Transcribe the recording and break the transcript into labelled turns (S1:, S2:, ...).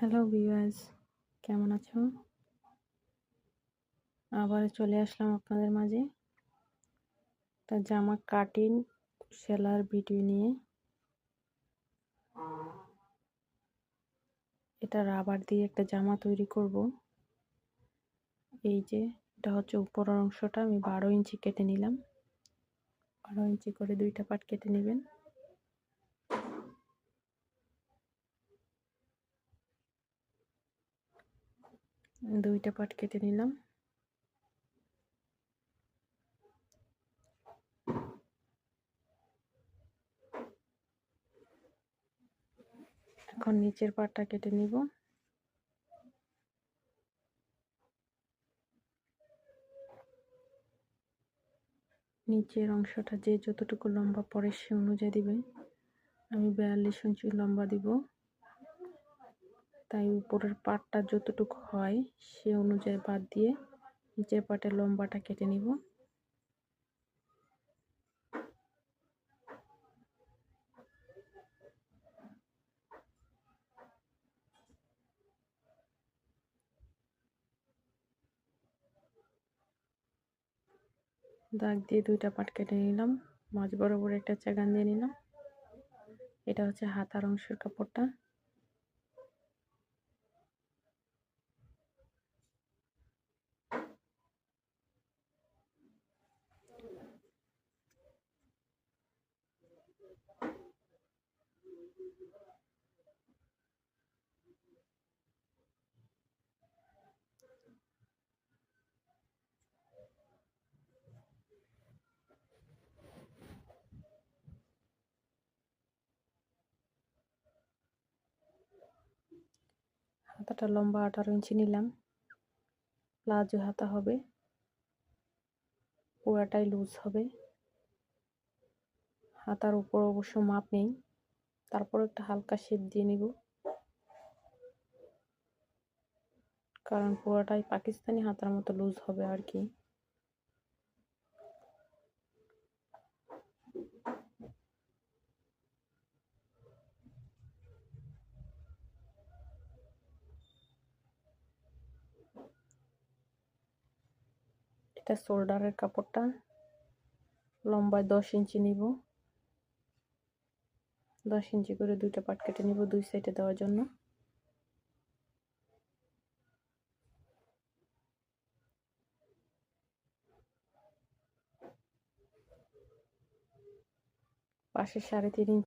S1: Hello viewers, কেমন আছো? আবার চলে আসলাম আপনাদের মাঝে একটা জামা কাটিং সেলার ভিডিও নিয়ে। এটা রাবার দিয়ে একটা জামা তৈরি করব। এই যে এটা হচ্ছে উপরের অংশটা আমি 12 ইঞ্চি কেটে নিলাম। 12 ইঞ্চি করে দুইটা পার্ট কেটে নেবেন। দুইটা পার্ট কেটে নিলাম। এখন নিচের পার্টটা কেটে নিব। নিচের অংশটা যে যতটুকু লম্বা পড়ে সে অনুযায়ী দিবে। আমি 42 ইঞ্চি লম্বা দিব, তাই উপরের পাটটা যতটুকু হয় সে অনুযায়ী বাদ দিয়ে নিচের পাটের লম্বাটা কেটে নিব। দাগ দিয়ে দুইটা পাট কেটে নিলাম। মাঝ বরাবর একটা চাগান দিয়ে নিলাম। এটা হচ্ছে হাতার অংশের কাপড়টা। হাতাটা লম্বা 18 ইঞ্চি নিলাম। প্লাজো হাতা হবে, পুরাটাই লুজ হবে। হাতার উপর অবশ্য মাপ নেই, তারপর একটা হালকা শেপ দিয়ে নিব, কারণ পুরাটাই পাকিস্তানি হাতার মতো লুজ হবে আর কি। এটা শোল্ডারের কাপড়টা, লম্বায় 10 ইঞ্চি নিব। 10 ইঞ্চি করে দুইটা পাট কেটে নিব দুই সাইডে দেওয়ার জন্য। পাশে 3.5 ইঞ্চি